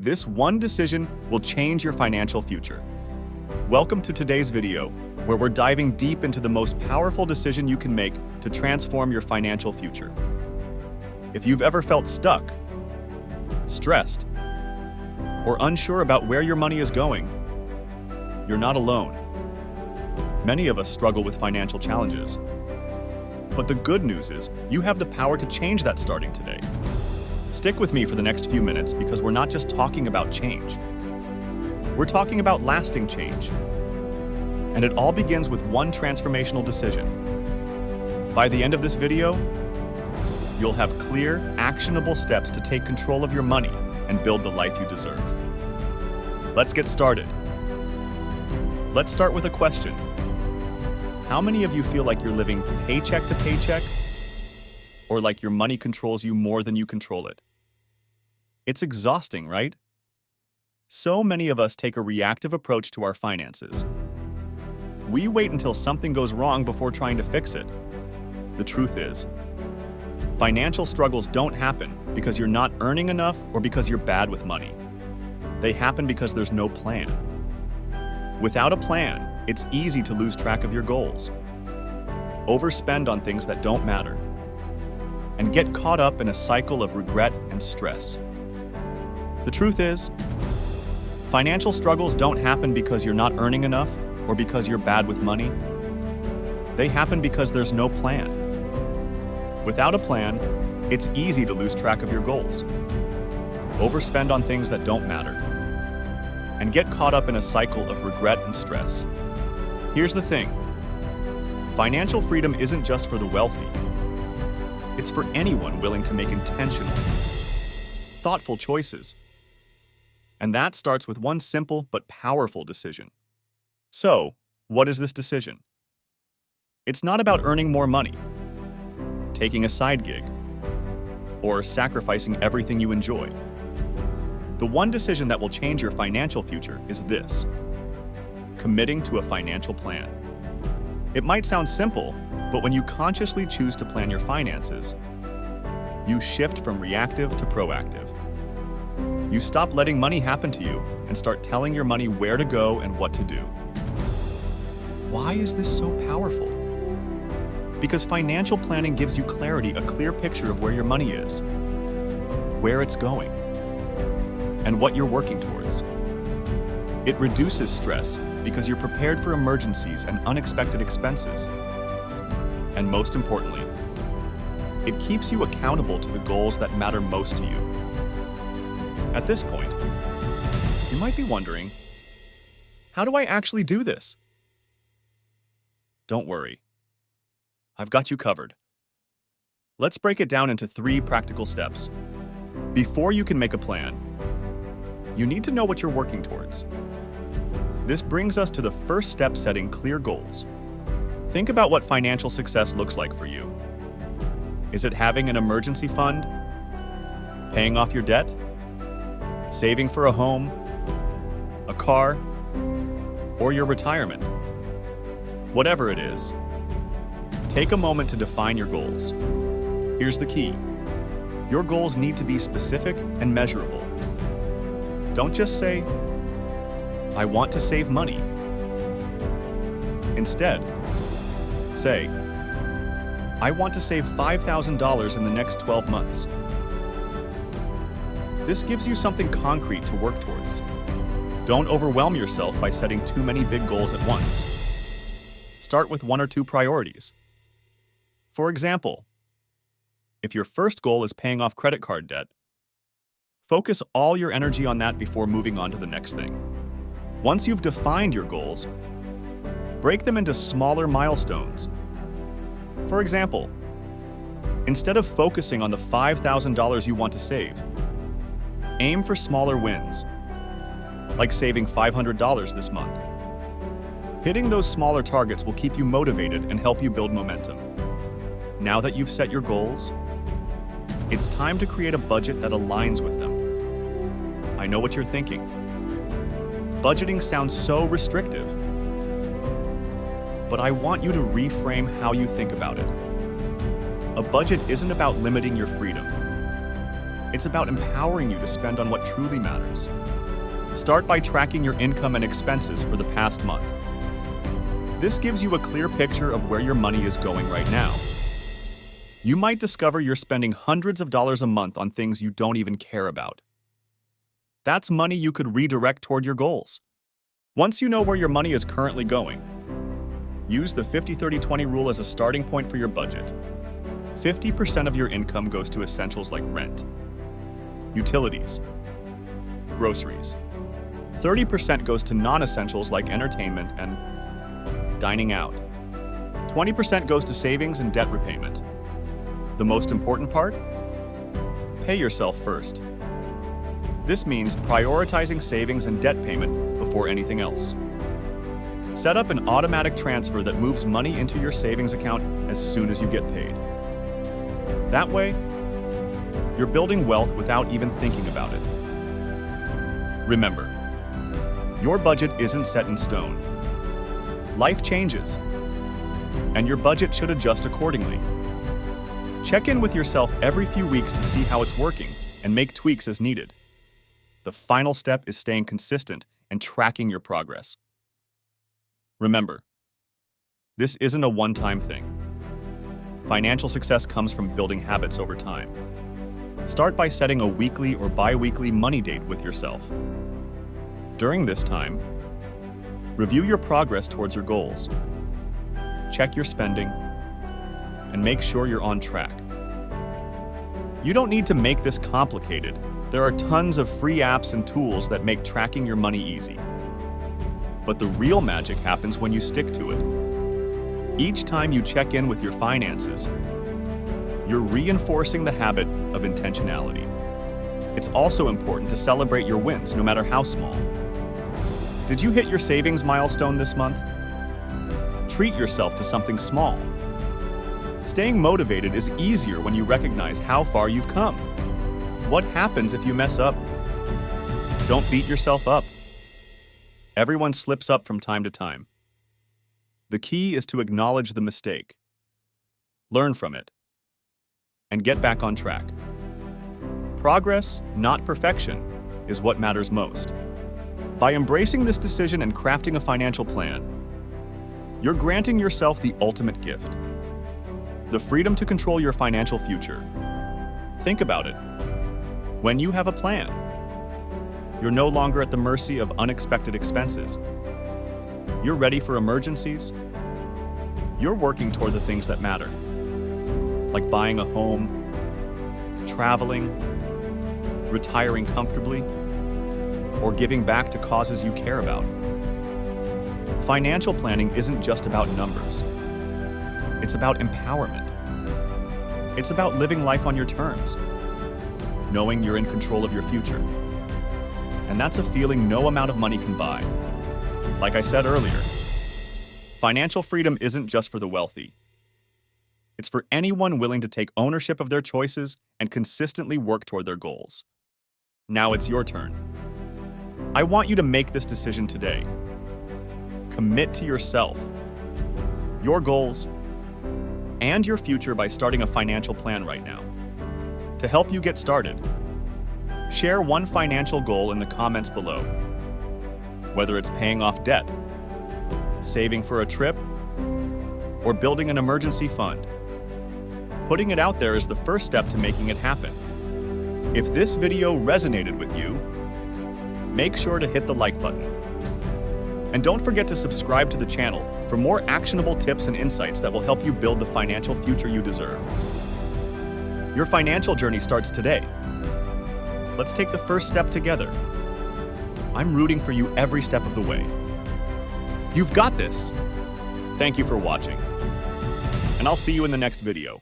This one decision will change your financial future. Welcome to today's video, where we're diving deep into the most powerful decision you can make to transform your financial future. If you've ever felt stuck, stressed, or unsure about where your money is going, you're not alone. Many of us struggle with financial challenges. But the good news is, you have the power to change that starting today. Stick with me for the next few minutes because we're not just talking about change. We're talking about lasting change. And it all begins with one transformational decision. By the end of this video, you'll have clear, actionable steps to take control of your money and build the life you deserve. Let's get started. Let's start with a question. How many of you feel like you're living paycheck to paycheck, or like your money controls you more than you control it? It's exhausting, right? So many of us take a reactive approach to our finances. We wait until something goes wrong before trying to fix it. The truth is, financial struggles don't happen because you're not earning enough or because you're bad with money. They happen because there's no plan. Without a plan, it's easy to lose track of your goals, overspend on things that don't matter, and get caught up in a cycle of regret and stress. The truth is, financial struggles don't happen because you're not earning enough or because you're bad with money. They happen because there's no plan. Without a plan, it's easy to lose track of your goals, overspend on things that don't matter, and get caught up in a cycle of regret and stress. Here's the thing. Financial freedom isn't just for the wealthy. It's for anyone willing to make intentional, thoughtful choices. And that starts with one simple but powerful decision. So, what is this decision? It's not about earning more money, taking a side gig, or sacrificing everything you enjoy. The one decision that will change your financial future is this: committing to a financial plan. It might sound simple, but when you consciously choose to plan your finances, you shift from reactive to proactive. You stop letting money happen to you and start telling your money where to go and what to do. Why is this so powerful? Because financial planning gives you clarity, a clear picture of where your money is, where it's going, and what you're working towards. It reduces stress because you're prepared for emergencies and unexpected expenses. And most importantly, it keeps you accountable to the goals that matter most to you. At this point, you might be wondering, how do I actually do this? Don't worry. I've got you covered. Let's break it down into 3 practical steps. Before you can make a plan, you need to know what you're working towards. This brings us to the first step: setting clear goals. Think about what financial success looks like for you. Is it having an emergency fund? Paying off your debt? Saving for a home? A car? Or your retirement? Whatever it is, take a moment to define your goals. Here's the key. Your goals need to be specific and measurable. Don't just say, "I want to save money." Instead, say, "I want to save $5,000 in the next 12 months. This gives you something concrete to work towards. Don't overwhelm yourself by setting too many big goals at once. Start with 1 or 2 priorities. For example, if your first goal is paying off credit card debt, focus all your energy on that before moving on to the next thing. Once you've defined your goals, break them into smaller milestones. For example, instead of focusing on the $5,000 you want to save, aim for smaller wins, like saving $500 this month. Hitting those smaller targets will keep you motivated and help you build momentum. Now that you've set your goals, it's time to create a budget that aligns with them. I know what you're thinking. Budgeting sounds so restrictive. But I want you to reframe how you think about it. A budget isn't about limiting your freedom. It's about empowering you to spend on what truly matters. Start by tracking your income and expenses for the past month. This gives you a clear picture of where your money is going right now. You might discover you're spending hundreds of dollars a month on things you don't even care about. That's money you could redirect toward your goals. Once you know where your money is currently going, use the 50-30-20 rule as a starting point for your budget. 50% of your income goes to essentials like rent, utilities, groceries. 30% goes to non-essentials like entertainment and dining out. 20% goes to savings and debt repayment. The most important part? Pay yourself first. This means prioritizing savings and debt payment before anything else. Set up an automatic transfer that moves money into your savings account as soon as you get paid. That way, you're building wealth without even thinking about it. Remember, your budget isn't set in stone. Life changes, and your budget should adjust accordingly. Check in with yourself every few weeks to see how it's working and make tweaks as needed. The final step is staying consistent and tracking your progress. Remember, this isn't a one-time thing. Financial success comes from building habits over time. Start by setting a weekly or bi-weekly money date with yourself. During this time, review your progress towards your goals. Check your spending, and make sure you're on track. You don't need to make this complicated. There are tons of free apps and tools that make tracking your money easy. But the real magic happens when you stick to it. Each time you check in with your finances, you're reinforcing the habit of intentionality. It's also important to celebrate your wins, no matter how small. Did you hit your savings milestone this month? Treat yourself to something small. Staying motivated is easier when you recognize how far you've come. What happens if you mess up? Don't beat yourself up. Everyone slips up from time to time. The key is to acknowledge the mistake, learn from it, and get back on track. Progress, not perfection, is what matters most. By embracing this decision and crafting a financial plan, you're granting yourself the ultimate gift: the freedom to control your financial future. Think about it. When you have a plan, you're no longer at the mercy of unexpected expenses. You're ready for emergencies. You're working toward the things that matter, like buying a home, traveling, retiring comfortably, or giving back to causes you care about. Financial planning isn't just about numbers. It's about empowerment. It's about living life on your terms, knowing you're in control of your future. And that's a feeling no amount of money can buy. Like I said earlier, financial freedom isn't just for the wealthy. It's for anyone willing to take ownership of their choices and consistently work toward their goals. Now it's your turn. I want you to make this decision today. Commit to yourself, your goals, and your future by starting a financial plan right now. To help you get started, share one financial goal in the comments below. Whether it's paying off debt, saving for a trip, or building an emergency fund, putting it out there is the first step to making it happen. If this video resonated with you, make sure to hit the like button. And don't forget to subscribe to the channel for more actionable tips and insights that will help you build the financial future you deserve. Your financial journey starts today. Let's take the first step together. I'm rooting for you every step of the way. You've got this. Thank you for watching, and I'll see you in the next video.